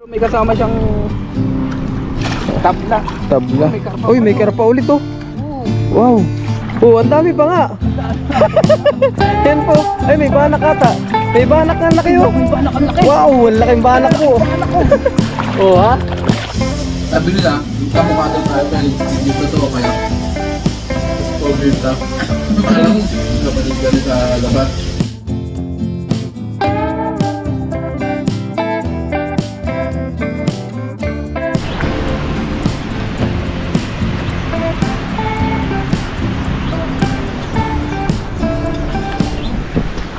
May kasama siyang tabla. Tabla. Uy, may karpa ulit oh. Wow. Oh, ang dami pa nga. Yan po. Ay, may banak ata. May banak na laki oh. Wow, ang laking banak po. Oh, ha? Sabi nila, yung kamukha daw tayo pero hindi ko to kaya COVID na. Kapatid ka sa labas.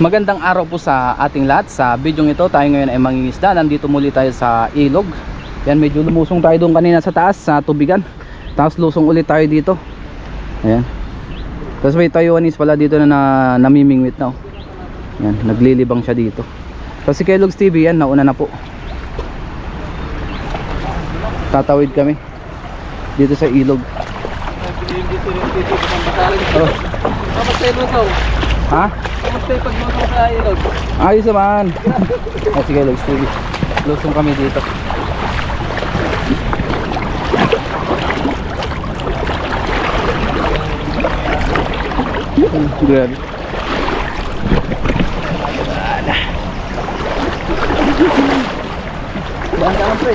Magandang araw po sa ating lahat. Sa video ito tayo ngayon ay mangingisda. Nandito muli tayo sa ilog. Yan, medyo lumusong tayo doon kanina sa taas sa tubigan. Tapos lusong ulit tayo dito. Ayan. Tapos may Taiwanese pala dito na namimingwit na oh. Yan, naglilibang siya dito. Kasi kay Logs TV yan, nauna na po. Tatawid kami dito sa ilog. Oh. Ha? Kamusta yung paglusong sa ilog? Ayos naman. Oh, sige, Logs TV. Lusong kami dito. Grabe. Banda pre.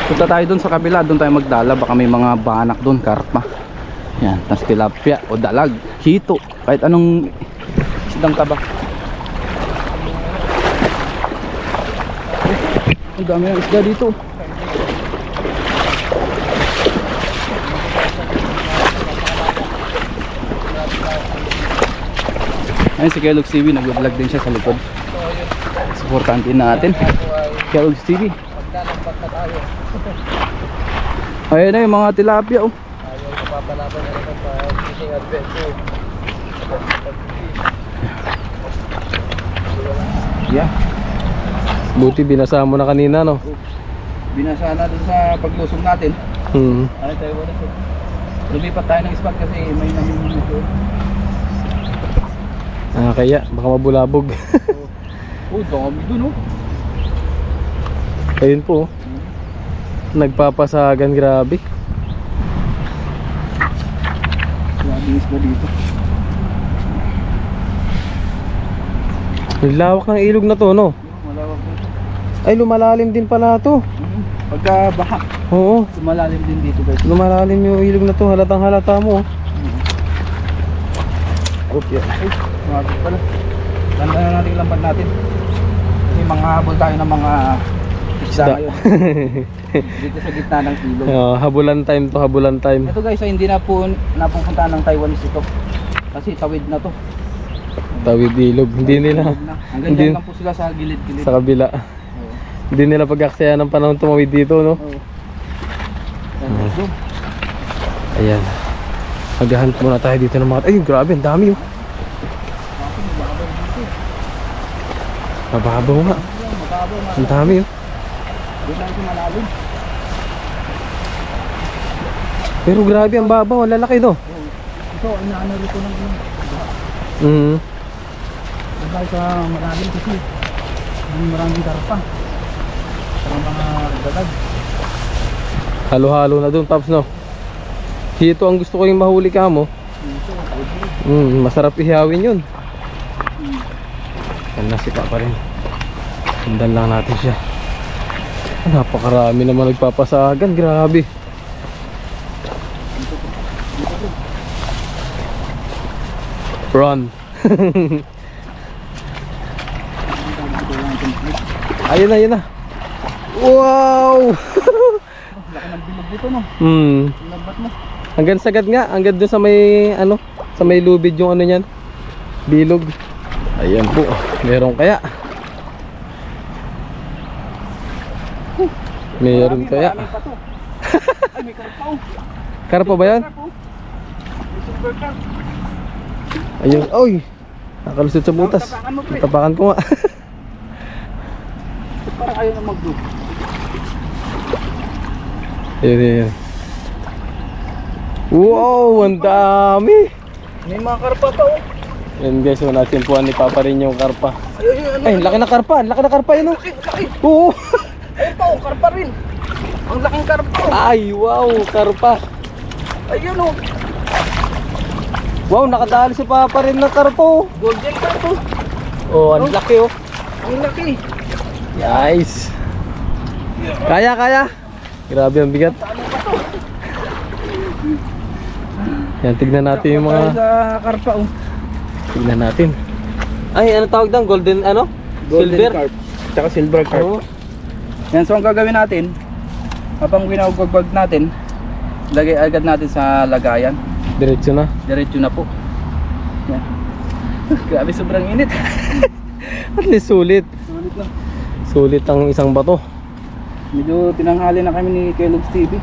Punta tayo dun sa kabila, dun tayo magdala. Baka may mga banak dun, karpa. Yan, tas tilapia o dalag, hito, kahit anong isdang taba. Ang dami ng isda dito. Ayun si Kellogg's TV, nag-vlog din siya sa likod. Supportan din natin Kellogg's TV. Ayun na yung mga tilapia oh. Ayaw napapalaban na naman sa fishing adventure. Yeah. Buti binasa mo na kanina no? Binasa na dun sa paglusong natin. Ano tayo wala so. Lumipat tayo ng spot kasi may namimili doon. Kaya baka mabulabog. Oh, dami dun oh. Ayun po oh. Nagpapasagan, grabe. Grabe isda dito. Ang lawak ng ilog na to no? Malawak dito. Ay lumalalim din pala to. Pagka baha, Oo, lumalalim din dito guys. lumalalim yung ilog na to, halatang halata mo. Okay. Ay, grabe pala. Ganda na natin lambat natin. Kasi mga habol tayo ng mga isda ngayon. Dito sa gitna ng ilog. Habulan time to, habulan time. Ito guys ay hindi na po napupunta ng Taiwanese ito. Kasi tawid na to. Tawid ilog, hindi nila. Hanggang Hindi- dyan lang po sila sa gilid-gilid. Sa kabila. Oo. Hindi nila pag-aksaya ng panahon tumawid dito no? Oo. Let's go. Ayan. Maghahanap muna tayo dito ng mga... Ay, grabe, ang dami oh. Mababaw nga. Ang dami oh. Doon lang sa malalim. Pero grabe, ang babaw, ang lalaki no. Ito, inaano rito ng dahil sa malalim kasi maraming karpa. Parang mga dalag. Halo-halo na doon, Paps no. Hito ang gusto ko yung mahuli ka mo. Masarap ihawin yun. Yan, nasipa pa rin. Sundan lang natin siya. Napakarami naman nagpapasagan, grabe. Run. Ayun na, ayun na. Wow. Laki ng bilog dito no. Lambat mo. Hanggang sagad nga, hanggang doon sa may ano, sa may lubid yung ano niyan. Bilog. Ayan po. Meron kaya? Meron kaya? Marami pa to. Ay, may karpa oh. Karpa ba yan? May silver carp. Ayun, oy. Nakalusot sa butas. Tapakan mo, pre. Tapakan ko nga. Parang ayaw na mag-loop. Ayun, ayun. Wow, ang dami. May mga karpa pa oh. Yan guys, so nasimpuan ni Papa rin yung karpa. Ay, Ay, laki na karpa, laki na karpa yun oh. laki. Oo. Ayun pa oh, karpa rin. Ang laking karpa oh. Ay, wow, karpa. Ayun oh. Wow, nakadali si Papa rin ng karpa oh. Golden carp oh. Oh, ang laki oh. Ang laki. Nice. Kaya. Grabe ang bigat. Ano ba to? Yan, tignan natin yung Tayo mga... sa karpa oh. Tignan natin. Ay, ano tawag doon? Golden ano? Silver? Carp. Tsaka silver carp. Oo. Yan, so ang gagawin natin, habang ginagagbag natin, lagay agad natin sa lagayan. Diretso na. Diretso na po. Yan. Grabe, sobrang init. At least sulit. Sulit na. Sulit ang isang bato. Medyo tinanghali na kami ni Kellogg's TV.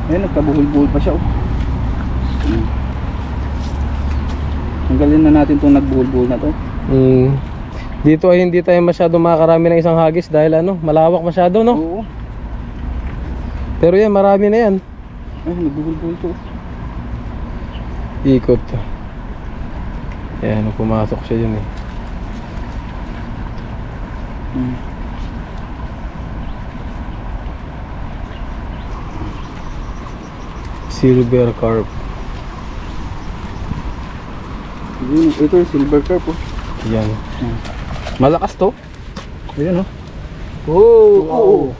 Ayun, nagkabuhol-buhol pa siya oh. Tanggalin na natin itong nagbuhol-buhol na to. Dito ay hindi tayo masyado makakarami ng isang hagis dahil ano, malawak masyado no? Oo. Pero yan, marami na yan. Ay, nagbuhol-buhol to. Ikot. Yan, pumasok siya yun eh. Silver carp. Ito yung silver carp oh. Yan. Malakas to. Ayun oh. Oh,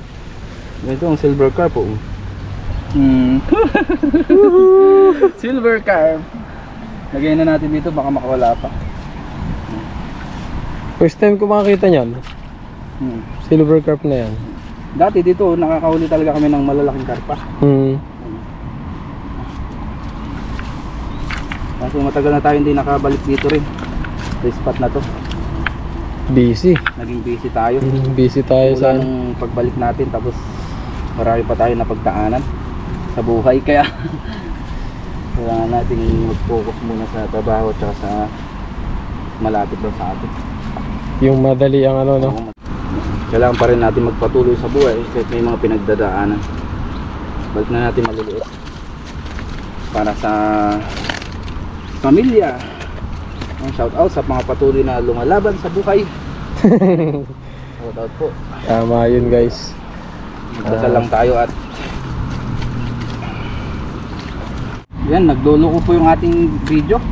Ito ang silver carp oh. Silver carp. Lagay na natin dito, baka makawala pa. First time ko makakita niyan. Silver carp na yan. Dati dito nakakahuli talaga kami ng malalaking karpa. Kaso matagal na tayo hindi nakabalik dito rin. Sa spot na to. Busy. Naging busy tayo. Busy tayo sa Mula nung pagbalik natin, tapos marami pa tayo napagdaanan sa buhay, kaya kailangan natin mag-focus muna sa trabaho at sa malapit lang sa atin. yung madali ang ano no. Kailangan pa rin natin magpatuloy sa buhay kahit may mga pinagdadaanan. Balik na natin maliliit para sa pamilya. Shout out sa mga patuloy na lumalaban sa buhay. Shout out po. Tama yun guys. Magdasal lang tayo at yan, nagluluko po yung ating video.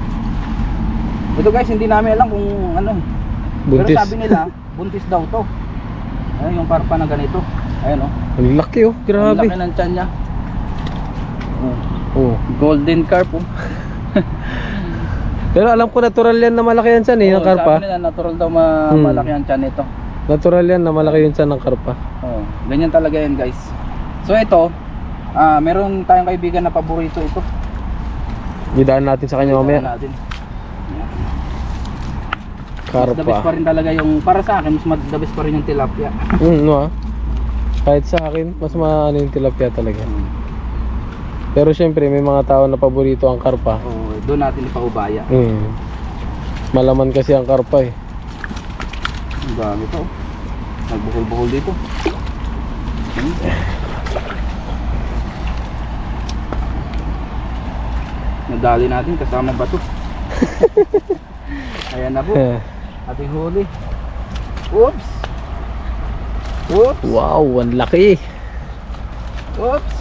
Ito guys, hindi namin alam kung ano. Buntis. Pero sabi nila, buntis daw to. Ayun yung karpa na ganito. Ayun oh. Ang laki oh, Ang grabe. laki ng tiyan niya. Oh. Golden carp oh. Pero alam ko natural yan na malaki yan san eh, ng karpa. Sabi nila natural daw malaki ang tiyan nito. Natural yan na malaki yun san ng karpa. Oh, ganyan talaga yan guys. So ito, meron tayong kaibigan na paborito ito. Idaan natin sa kanya mamaya. Natin. Yan. Karpa. Mas the best pa rin talaga yung, para sa akin, mas the best pa rin yung tilapia. No ah. Kahit sa akin, mas maano yung tilapia talaga. Pero syempre may mga tao na paborito ang karpa. Oh, doon natin ipaubaya. Malaman kasi ang karpa eh. Ang dami to. Nagbuhol-buhol dito. Nadali natin kasama bato. Ayan na po. Ating huli. Oops. Oops. Wow, ang laki. Oops.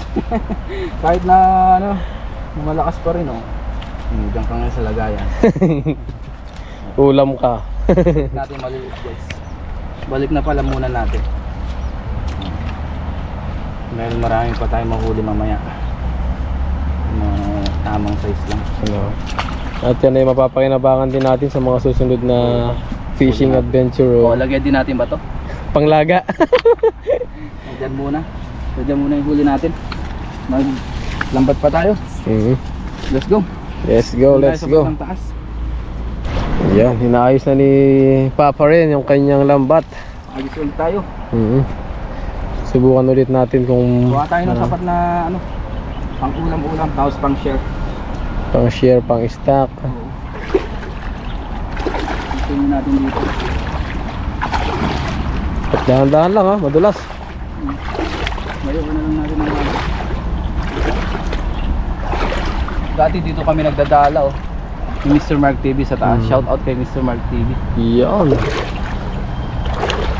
Kahit na ano, malakas pa rin oh. Diyan ka nga sa lagayan. Ulam ka. Natin maliliit guys. Balik na pala muna natin. Meron marami pa tayong mahuli mamaya. Tamang size lang. Ano? At yan ay mapapakinabangan din natin sa mga susunod na fishing adventure. O, lagyan din natin ba to? Panglaga. Diyan muna. Diyan muna yung huli natin. Maglambat pa tayo. Let's go. Let's go, let's go. Taas. Yan, hinaayos na ni Papa rin yung kanyang lambat. Agis ulit tayo. Subukan ulit natin kung Kuha tayo ng sapat na ano, pang ulam-ulam, tapos pang share. pang share, pang stock. Tingnan natin dito. At dahan-dahan lang ha, madulas. Mayo na lang natin ang dati dito kami nagdadala oh. Ni Mr. Mark TV sa taas. Shout out kay Mr. Mark TV. Yan.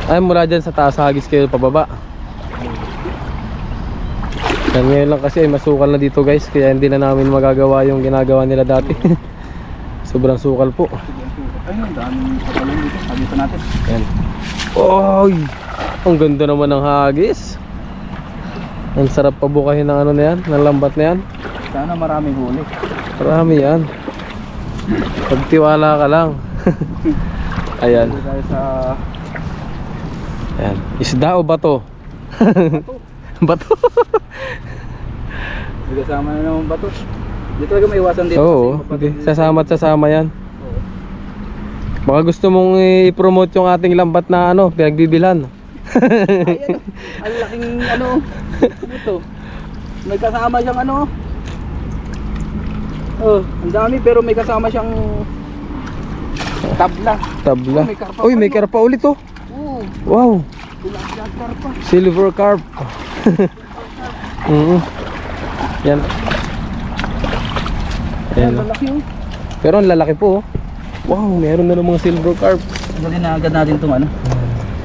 Ay, mula dyan sa taas hagis kayo pababa. Yan, ngayon lang kasi ay masukal na dito guys, kaya hindi na namin magagawa yung ginagawa nila dati. Sobrang sukal po. Ayun, daming patalang dito. Sabi pa natin. Yan. Oy! Ang ganda naman ng hagis. Ang sarap pabukahin ng ano na yan, ng lambat na yan. Sana maraming huli. Marami yan. Pagtiwala ka lang. Ayan. Dito tayo sa Ayan. Isda o bato? Bato. May kasama na naman bato. Dito talaga may iwasan dito. Oo, kasi sasama at sasama yan. Baka gusto mong i-promote yung ating lambat na ano, pinagbibilhan. Ayan, ang laking ano. Ito. May kasama siyang ano. Oh, ang dami pero may kasama siyang tabla. Tabla. May karpa Uy, pa, may no? karpa ulit oh. Oo. Wow, Tilapia karpa. silver carp. Yan. Ayan. Ang lalaki oh. Pero ang lalaki po oh. Wow, meron na ng mga silver carp. Tanggalin na agad natin itong ano.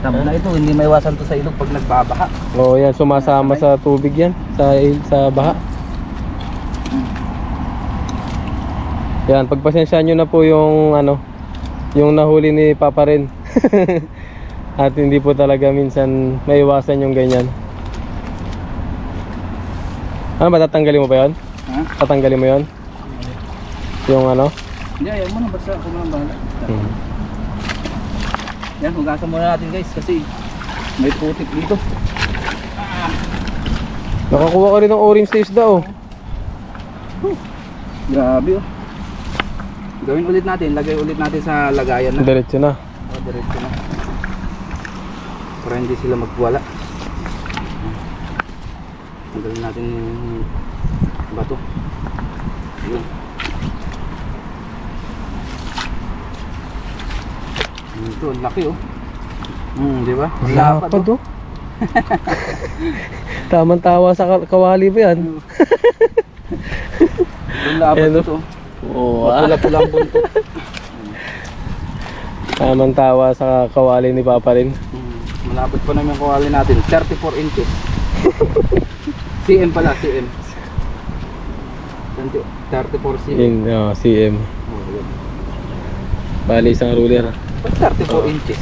Tabla ito, hindi maiwasan to sa ilog pag nagbabaha. Oh, yan sumasama sa tubig yan, sa baha. Yan, pagpasensyahan nyo na po yung ano, yung nahuli ni Papa rin. At hindi po talaga minsan maiwasan yung ganyan. Ano ba, tatanggalin mo ba yun? Ha? Tatanggalin mo yun? Yung ano? Hindi, ayaw mo na, basta ako na bahala. Yan, hugasan muna natin guys kasi may putik dito. Nakakuha ko rin ng orange na isda oh. Grabe oh. Gawin ulit natin, lagay ulit natin sa lagayan na. Diretso na. Diretso na. Para hindi sila magwala. Tanggalin natin yung bato. Yun. Ito, ang laki oh. Di ba? Lapad oh. Tamang tawa sa kawali ba yan? Ang lapad Ayan, oh. ito. Oo. Pula-pula ang buntot. Tamang tawa sa kawali ni Papa rin. Malapit pa naman yung kawali natin. 34 inches. CM pala, CM. 34 CM. Yung CM. Oh, yun. Bali isang ruler. Ba't 34 inches?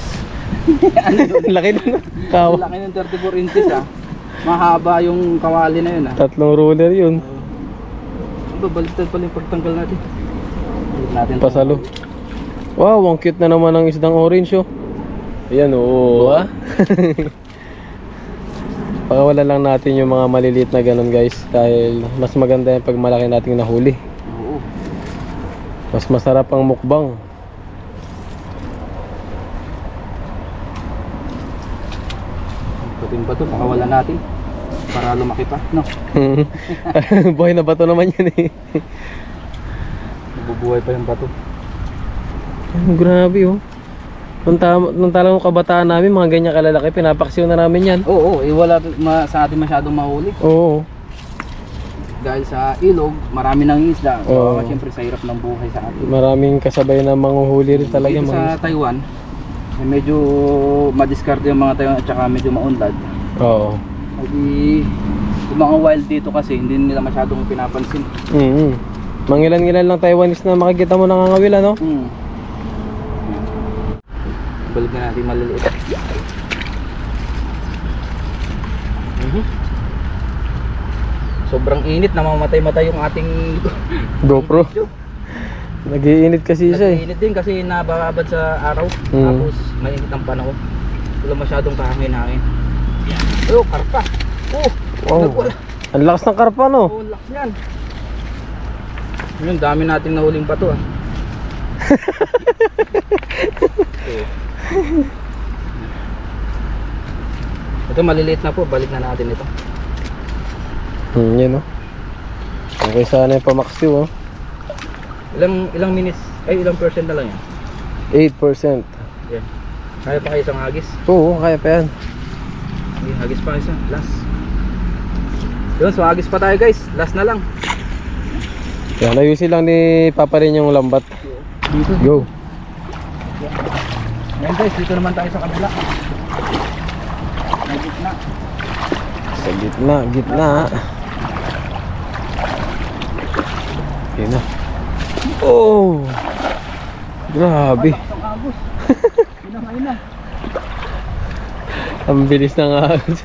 Laki na. Ang Kawa. laki ng 34 inches ah. Mahaba yung kawali na yun ah. Tatlong ruler yun. Babaliktad pala yung pagtanggal natin. Balik natin to. Pasalo. Wow, ang cute na naman ng isdang orange oh. Ayan oo ah. Pakawalan lang natin yung mga maliliit na ganun guys. Dahil mas maganda yung pag malaki nating nahuli. Oo. Mas masarap ang mukbang. Puting ba ito? Pakawalan natin. Para lumaki pa. No? Buhay na bato naman yan eh. Nabubuhay pa yung bato. Grabe oh. Nung talang kabataan namin, mga ganyan kalalaki, pinapaksiw na namin yan. Oo, wala sa atin masyadong mahuli. Oo. Dahil sa ilog, marami nang isda. Oo. So, siyempre sa hirap ng buhay sa atin. Maraming kasabay na manguhuli rin talaga. Dito sa Taiwan, medyo madiskarte yung mga Taiwan at saka medyo maunlad. Oo. Hindi, yung mga wild dito kasi hindi nila masyadong pinapansin. Mangilan-ngilan lang Taiwanese na makikita mo nangangawil ano? Balik na natin maliliit. Sobrang init, namamatay-matay yung ating GoPro. Nag-iinit kasi siya eh. Nag-iinit din kasi nababad sa araw. Tapos mainit ang panahon. Wala masyadong kahangin-hangin. Oh, karpa. Oh, Wow. Ang lakas ng karpa no? oh, laks yan. Yun, dami nating nahuling pato ah. Ito maliliit na po, balik na natin ito. Yan no. Okay sana yung pamaksiw oh. Ilang minutes, ay ilang percent na lang yan. 8%. Yeah. Kaya pa kayo isang hagis? Oo, kaya pa yan. Sige, hagis pa isa, last. Yun, so hagis pa tayo guys, last na lang. Yan, ayusin lang ni Papa rin yung lambat. Dito. Go. Ngayon guys, dito naman tayo sa kabila. Sa gitna. Sa gitna, gitna. Okay na. Oh! Grabe. Ang agos. Pinakain na. Ang bilis ng agos.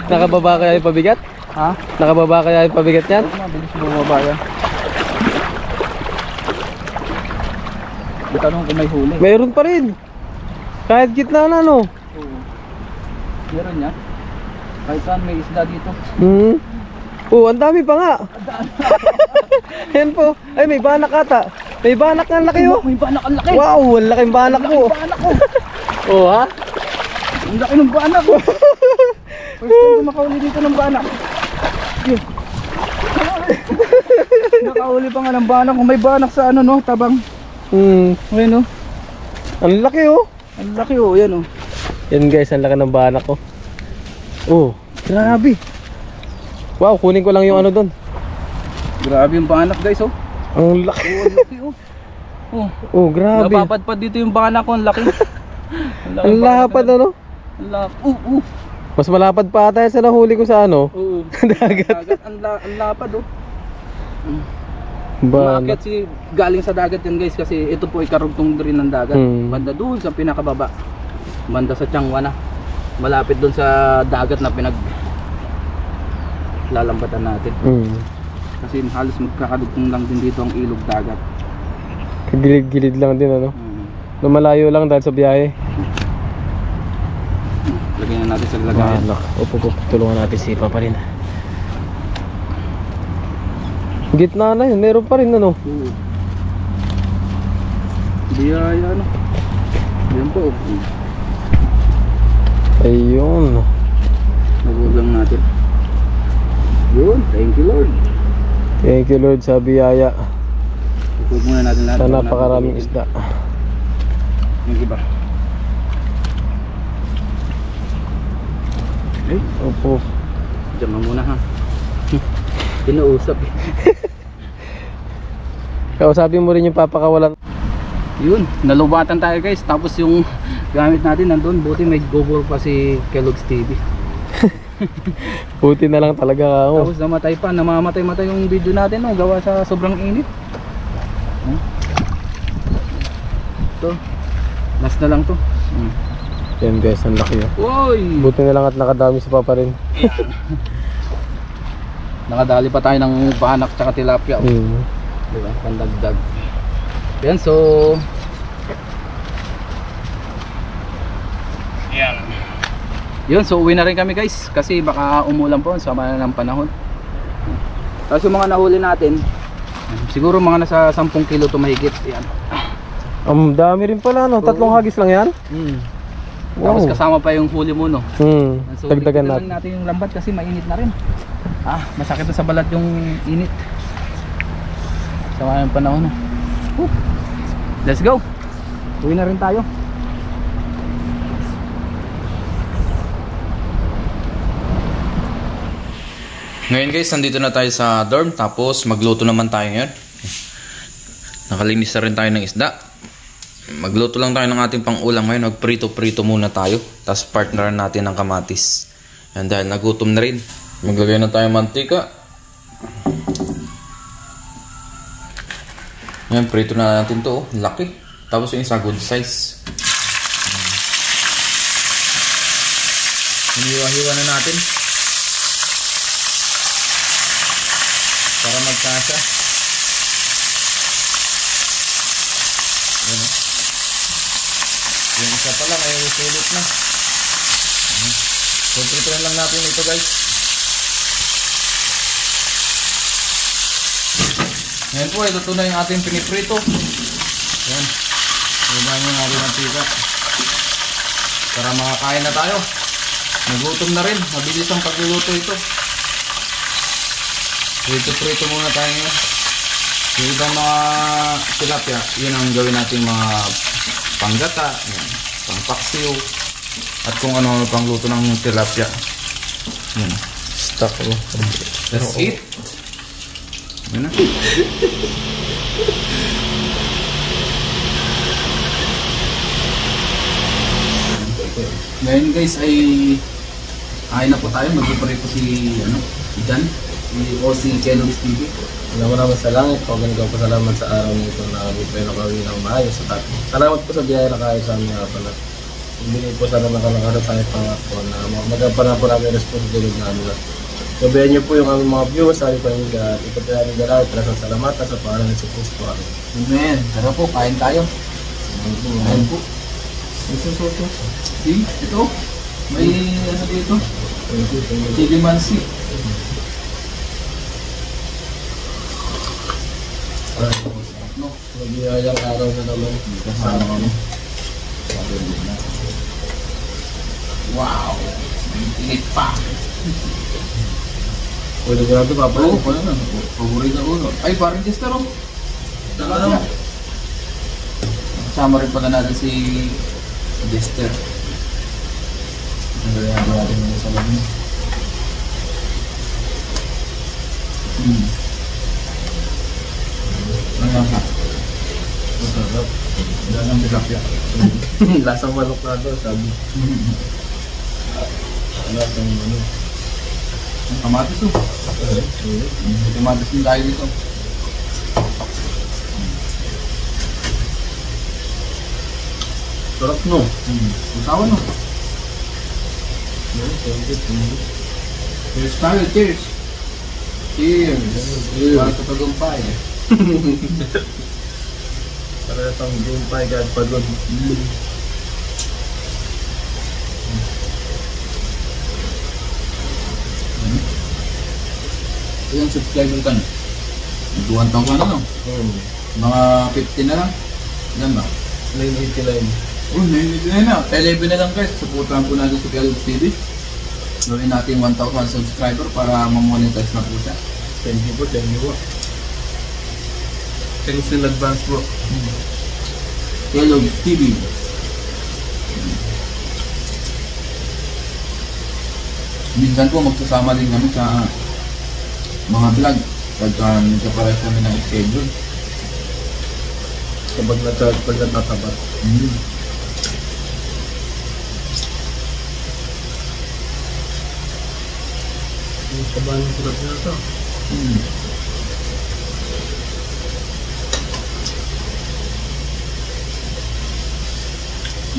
Nakababa kaya yung pabigat? Ha? Nakababa kaya yung pabigat yan? Mabilis bumaba yan. Itanong kung may huli. Mayroon pa rin. Kahit gitna na, no? Oo. Meron yan. Kahit saan may isda dito. Oh, ang dami pa nga. Yan po. Ay, may banak ata. May banak na laki, oh. May banak ang laki. Wow, ang laking banak po. Banak ko. Oh, ha? Ang laki ng banak ko. First time ko makauli dito ng banak. Yun. Nakauli pa nga ng banak. Kung may banak sa ano, no? Tabang. Okay, no? Ang laki, oh. Ang laki, oh. Yan, oh. Yan guys, ang laki ng banak ko. Oh, grabe. Wow, kunin ko lang yung ano doon. Grabe yung banak, guys, oh. Ang laki. Oh, ang laki, oh. Oh. Oh, grabe. Napapadpad dito yung banak ko. Ang laki. Ang lapad, ano? Ang lapad. Mas malapad pa ata sa nahuli ko sa ano. Oo. Dagat. Ang lapad, oh. Banak. Umakyat si galing sa dagat yan, guys, kasi ito po ay karugtong rin ng dagat. Banda doon sa pinakababa. Banda sa Tiangwa na. Malapit doon sa dagat na lalampatan natin. Kasi halos magkakadugtong lang din dito ang ilog dagat. Gilid-gilid lang din, ano? Lumalayo lang dahil sa biyahe. Lagyan na natin sa lagayan. Upo, tulungan natin si Papa rin. Gitna na yun, meron pa rin, ano? Oo. Biyaya, ano? Yan po. Ayun. Nagulang natin. Yun, thank you Lord. Thank you Lord sa biyaya. Ipog muna natin lahat. Sa napakaraming isda. Yung iba. Eh, Opo. diyan ka muna, ha. Pinuusap, eh. Kausapin mo rin yung papakawalan. Yun, nalubatan tayo, guys. Tapos yung gamit natin nandun. Buti may GoPro pa si Kellogg's TV. Buti na lang talaga ako. Tapos namatay pa, namamatay-matay yung video natin, no? Gawa sa sobrang init. Ito, last na lang to. Yan guys, ang laki yun. Uy! Buti na lang at nakadami si Papa rin. Nakadali pa tayo ng banak tsaka tilapia. Diba? Pandagdag. Yan, so yan. Yun, so uwi na rin kami, guys. Kasi baka umulan po, sama na ng panahon. Tapos yung mga nahuli natin, siguro mga nasa 10 kilo to mahigit. Yan. Ang dami rin pala, no? 3 hagis lang yan? Wow. Tapos kasama pa yung huli mo, no? So Dagdagan natin yung lambat kasi mainit na rin. Masakit na sa balat yung init. Sama ng panahon, no? Let's go. Uwi na rin tayo. Ngayon guys, nandito na tayo sa dorm. Tapos magluto naman tayo ngayon. Nakalinis na rin tayo ng isda. Magluto lang tayo ng ating pang-ulam ngayon. Magprito-prito muna tayo. Tapos partneran natin ng kamatis. Yan, dahil nagutom na rin. Maglagay na tayo mantika. Yan, prito na natin to. Laki. Tapos yung isa good size. Hiniwa-hiwa na natin para magkasya. Yan, yung isa pala may sulit na. So prito lang natin ito, guys. Ngayon po, ito na yung ating piniprito. Yan. Ibahin mo natin ang tika para makakain na tayo. Nagutom na rin. Mabilis ang pagluluto ito. Prito-prito muna tayo ngayon. Yung ibang mga tilapia, yun ang gawin natin mga panggata, pangpaksiw, at kung ano pang luto ng tilapia. Yan. Stuck ko. Let's eat. Yan na. Ngayon guys ay kain na po tayo. Mag-prepare po si Jan, o si Kellogg's TV. Maraming salamat po. Ganun po salamat sa araw nito na kami po yung nakawin ng maayos sa tayo. Salamat po sa biyaya na kayo sa amin nga pala. Hindi po sana nakalakara tayo pangako na magampanan po namin responsibility namin. Gabayan niyo po yung aming mga viewers, sabi pa yung lahat. Ito po namin galay, sa salamat at sa pangalan ng Diyos po. Amen. Tara po, kain tayo. Kain po. See, ito. May ano dito. Chili mansi. No, nagyayang araw na naman. Kasama kami. Wow! Init pa. Pwede ko natin papa. Oo, pala na. Paborito ko. Ay, parang tester oh. Ano? Kasama rin pala natin si Jester. Ang gaya natin yung sa lagi. Ano ka? Masarap. Dahil ang tilapia. Lasang manok na ito, sabi. Lasang manok. Ang kamatis oh. May kamatis yung dahil dito. Sarap no? Usawa no? Cheers tayo, cheers! Cheers! Para sa tagumpay. Para itong gumpay kahit pagod. Yung subscriber ka na? Nag-1,000 na no? Mga 50 na lang? Ilan ba? 989. Oh, 99 na. 11 na lang guys. Supportahan po natin si Kellogg's TV. Gawin natin 1,000 subscriber para ma-monetize na po siya. Thank you po, thank you po. Thanks in advance po. Kellogg's TV. Minsan po magsasama din kami sa mga vlog pagka nagkapares kami ng schedule. Kapag natatabat. Yung sabahan ng sulat na ito.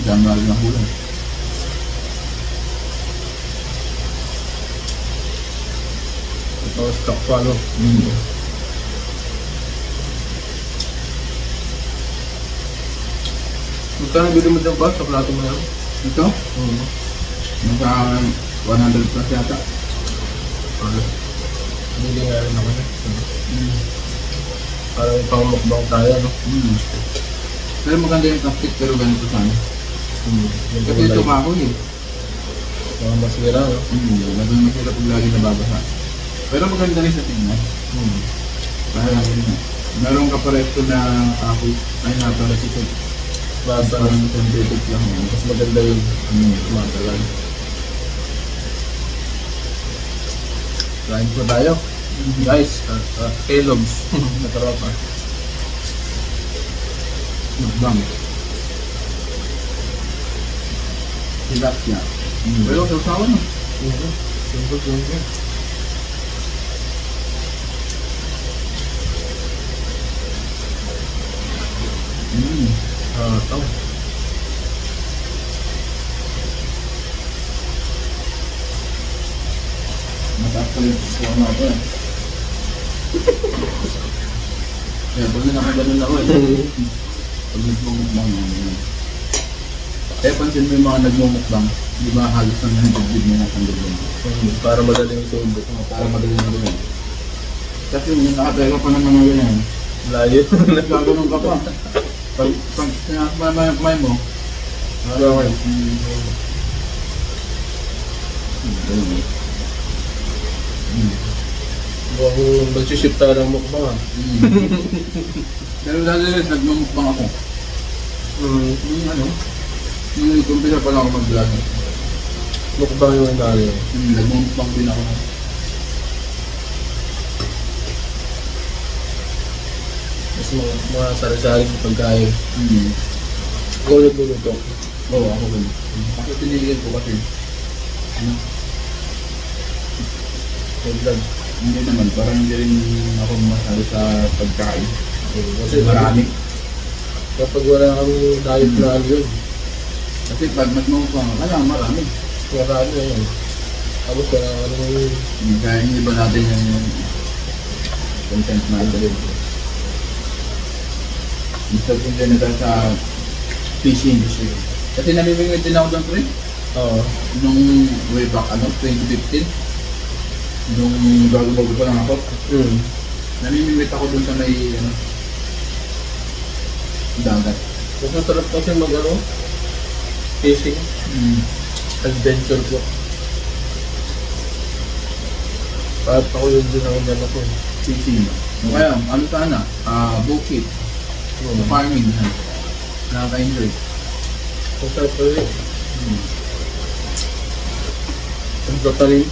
January na hula. Ito, stock pa, no? Magkano bili mo dyan ba sa plato mo yan? Ito? Nasa 100 plus yata. Bili nga rin ako na. Para may pangmukbang tayo, no? Pero maganda yung plastic pero ganito sana. Kasi ito mahoy eh. Mga masira, no? Naging masira pag lagi nababasa. Pero maganda rin sa tingnan. Parang yun eh. Meron ka pa resto na ako ay napalas ito. Parang synthetic lang. Mas maganda yung matalag. Kain po tayo. Guys, Kellogg's. Nakarap pa. Magbang. Tilapia. Pero sa usawa no? Simple. Ito. Mataas pa rin sa mga ito eh. Kaya pag nakaganon ako eh. Pag nagmumukbang pansin mo yung mga nagmumukbang, di ba halos ang nandibdib mo na kandibdib mo? Para madaling sundo. Para madaling na rin. Kasi yung nakatay ka pa naman na yan. Layo. Nagkaganon ka pa. Pag may mo, Okay. Mukhang magsiship tayo ng mukbang. Pero dati rin, nagmumukbang ako. Yung kumpisa pa lang ako mag-vlog. Mukbang yung nalo. Nagmumukbang din ako. Mas mga sari-sari pagkain. Ikaw nagluluto. Oo, ako rin. Ako tinigil ko kasi. Ano? Vlog. Hindi naman, parang hindi rin ako masyado sa pagkain. Kasi Marami. kapag wala kang diet na ano yun, Kasi pag magmumukha ka, kailangan marami. marami na yun. Tapos wala ka naman yun. Kaya hindi ba natin yung content na ito rin. Gusto ko din na sa PC industry. Kasi namimingwit din ako doon pre. Oo. Nung way back 2015. Nung bago-bago pa lang ako. Namimingwit ako doon sa may dagat. Mas masarap kasi fishing, adventure po. Kahit ako yun din ako dyan ako. Fishing. Kaya ano sana, bukid. Farming. Nakaka-enjoy. Masarap pa rin. Ang tatalim.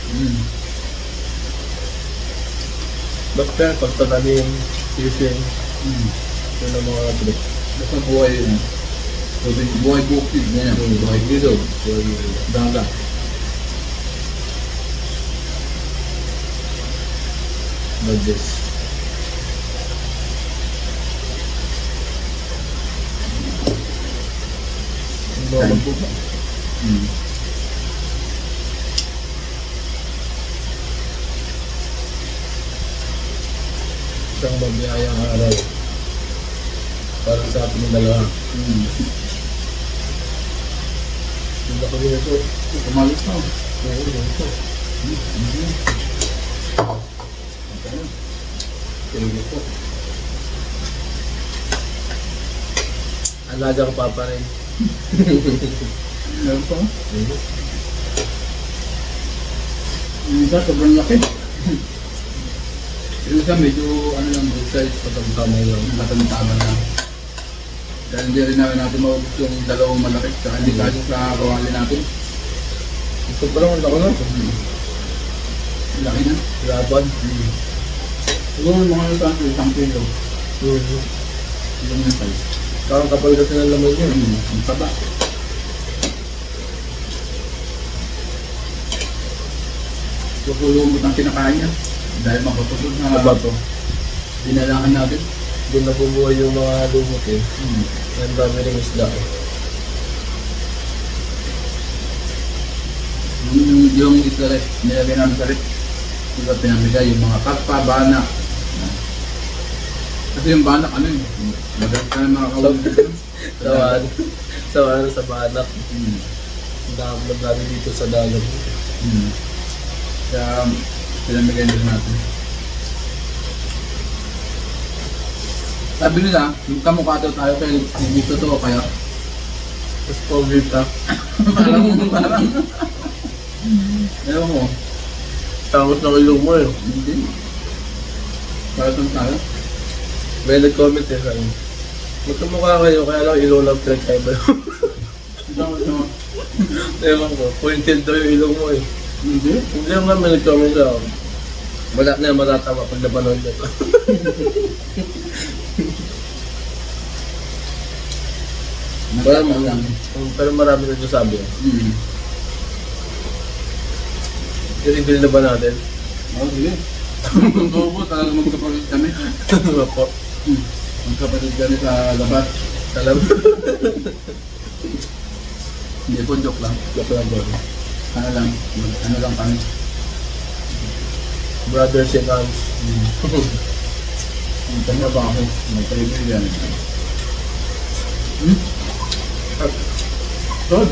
Basta pagtatalim, fishing, yun ang mga trip. Basta buhay yun. Buhay bukid. Buhay dito. Dagat. Like this. Kain po ba? Isang mabiyayang araw para sa ating dalawa. Hindi ako nito. Kumalit na. Oo, nito. Sige po. Alaga ko pa rin. Meron pa? Yung isa sobrang laki. Yung isa medyo lang good size. Patang-tama lang. Matang-tama na. Dahil hindi rin natin maubos yung dalawang malaki. Saka hindi kasi sa kawali natin. Sobrang laki na. Laki na. Laban. Siguro mga isang kilo. Yung size. Parang kapal kasi ng laman yun. Ang taba. Lulumot ang kinakain niya. Dahil makapagod na Kabato. dinalangan natin. Doon na bumuhay yung mga lumot eh. Ang dami rin isda eh. Yung isda rin, nilagay namin sa rin. Diba pinamigay yung mga kappa, banak. Kasi yung banak madalas ka na makakawin dito. Sa banak. Ang dami dito sa dagat. Kaya pinamigay din natin. Sabi nila, yung kamukha daw tayo kaya dito to kaya Tapos pogi ka. parang ewan ko. Tangos ng ilong mo eh. Hindi. Para saan tayo? May nag-comment eh sa'yo. Magkamukha kayo kaya lang ilong lang pinagkaiba. Ewan ko, pointed daw yung ilong mo eh. Hindi. Hindi lang nga may nag-comment sa ako. Wala na yung matatawa pag napanood nito. Pero marami nagsasabi. I-reveal na ba natin? Oo, sige. Totoo po, talaga magkapatid kami. Ano po? Magkapatid kami sa labas. Alam? Hindi po, joke lang. Joke lang ba? Ano lang kami. Brothers in arms. Ang tanda ba ako? Magkaibigan. Rod,